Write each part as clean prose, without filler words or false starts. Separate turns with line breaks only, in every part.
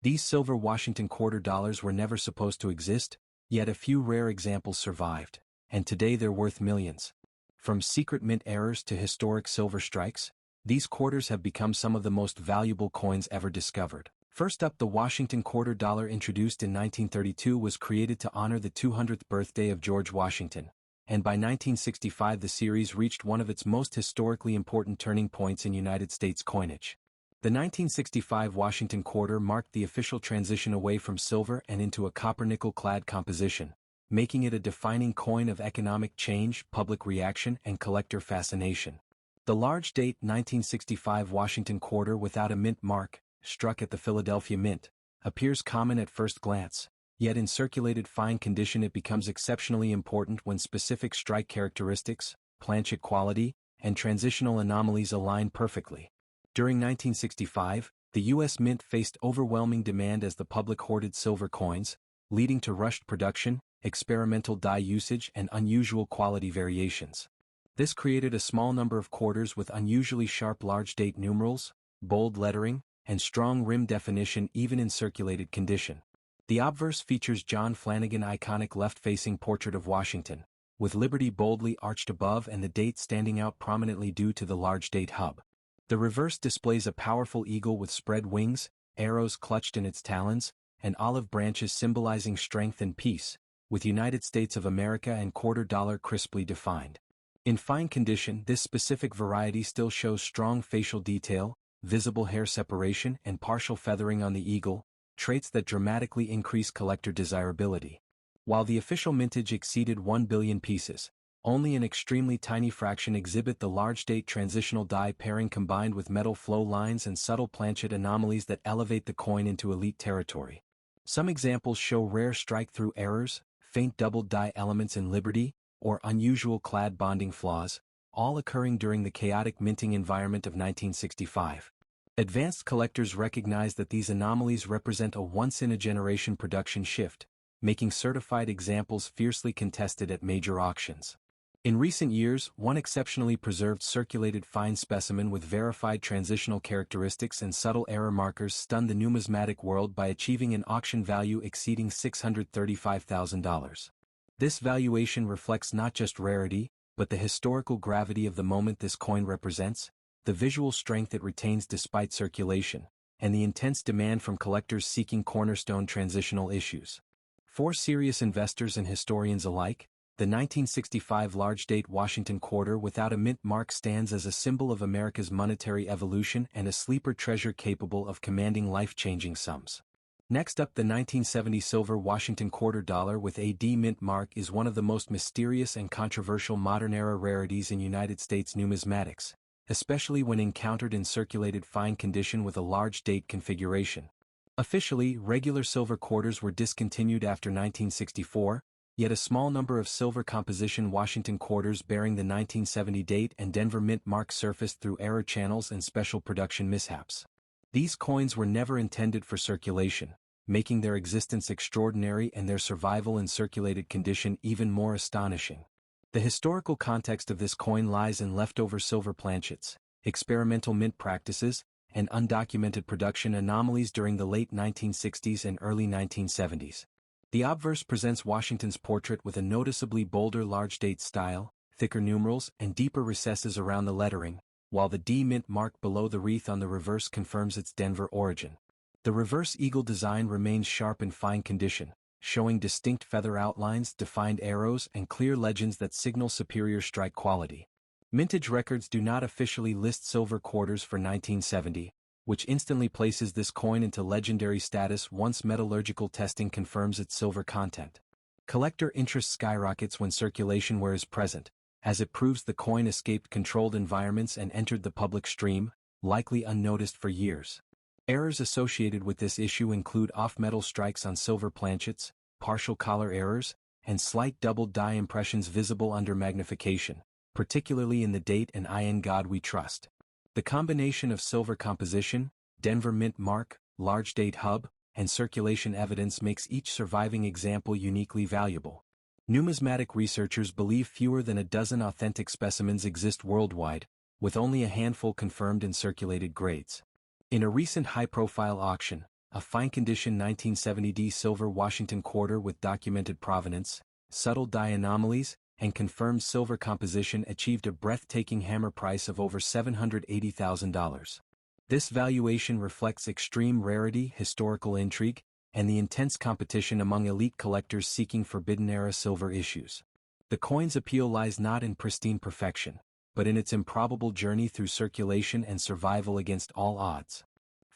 These silver Washington quarter dollars were never supposed to exist, yet a few rare examples survived, and today they're worth millions. From secret mint errors to historic silver strikes, these quarters have become some of the most valuable coins ever discovered. First up, the Washington quarter dollar, introduced in 1932, was created to honor the 200th birthday of George Washington, and by 1965 the series reached one of its most historically important turning points in United States coinage. The 1965 Washington quarter marked the official transition away from silver and into a copper-nickel clad composition, making it a defining coin of economic change, public reaction, and collector fascination. The large-date 1965 Washington quarter without a mint mark, struck at the Philadelphia Mint, appears common at first glance, yet in circulated fine condition it becomes exceptionally important when specific strike characteristics, planchet quality, and transitional anomalies align perfectly. During 1965, the U.S. Mint faced overwhelming demand as the public hoarded silver coins, leading to rushed production, experimental die usage, and unusual quality variations. This created a small number of quarters with unusually sharp large-date numerals, bold lettering, and strong rim definition even in circulated condition. The obverse features John Flanagan's iconic left-facing portrait of Washington, with Liberty boldly arched above and the date standing out prominently due to the large date hub. The reverse displays a powerful eagle with spread wings, arrows clutched in its talons, and olive branches symbolizing strength and peace, with United States of America and quarter dollar crisply defined. In fine condition, this specific variety still shows strong facial detail, visible hair separation, and partial feathering on the eagle, traits that dramatically increase collector desirability. While the official mintage exceeded 1 billion pieces, only an extremely tiny fraction exhibit the large-date transitional die pairing combined with metal flow lines and subtle planchet anomalies that elevate the coin into elite territory. Some examples show rare strike-through errors, faint doubled die elements in Liberty, or unusual clad bonding flaws, all occurring during the chaotic minting environment of 1965. Advanced collectors recognize that these anomalies represent a once-in-a-generation production shift, making certified examples fiercely contested at major auctions. In recent years, one exceptionally preserved circulated fine specimen with verified transitional characteristics and subtle error markers stunned the numismatic world by achieving an auction value exceeding $635,000. This valuation reflects not just rarity, but the historical gravity of the moment this coin represents, the visual strength it retains despite circulation, and the intense demand from collectors seeking cornerstone transitional issues. For serious investors and historians alike, the 1965 large-date Washington quarter without a mint mark stands as a symbol of America's monetary evolution and a sleeper treasure capable of commanding life-changing sums. Next up, the 1970 silver Washington quarter dollar with a D mint mark is one of the most mysterious and controversial modern-era rarities in United States numismatics, especially when encountered in circulated fine condition with a large date configuration. Officially, regular silver quarters were discontinued after 1964, yet a small number of silver composition Washington quarters bearing the 1970 date and Denver mint mark surfaced through error channels and special production mishaps. These coins were never intended for circulation, making their existence extraordinary and their survival in circulated condition even more astonishing. The historical context of this coin lies in leftover silver planchets, experimental mint practices, and undocumented production anomalies during the late 1960s and early 1970s. The obverse presents Washington's portrait with a noticeably bolder large-date style, thicker numerals, and deeper recesses around the lettering, while the D mint mark below the wreath on the reverse confirms its Denver origin. The reverse eagle design remains sharp in fine condition, showing distinct feather outlines, defined arrows, and clear legends that signal superior strike quality. Mintage records do not officially list silver quarters for 1970, which instantly places this coin into legendary status once metallurgical testing confirms its silver content. Collector interest skyrockets when circulation wear is present, as it proves the coin escaped controlled environments and entered the public stream, likely unnoticed for years. Errors associated with this issue include off-metal strikes on silver planchets, partial collar errors, and slight doubled die impressions visible under magnification, particularly in the date and "In God We Trust." The combination of silver composition, Denver mint mark, large date hub, and circulation evidence makes each surviving example uniquely valuable. Numismatic researchers believe fewer than a dozen authentic specimens exist worldwide, with only a handful confirmed in circulated grades. In a recent high-profile auction, a fine-condition 1970D silver Washington quarter with documented provenance, subtle die anomalies, and confirmed silver composition achieved a breathtaking hammer price of over $780,000. This valuation reflects extreme rarity, historical intrigue, and the intense competition among elite collectors seeking forbidden-era silver issues. The coin's appeal lies not in pristine perfection, but in its improbable journey through circulation and survival against all odds.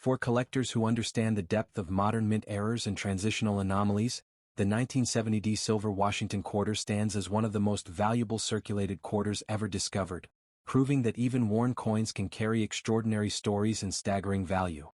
For collectors who understand the depth of modern mint errors and transitional anomalies, the 1970D silver Washington quarter stands as one of the most valuable circulated quarters ever discovered, proving that even worn coins can carry extraordinary stories and staggering value.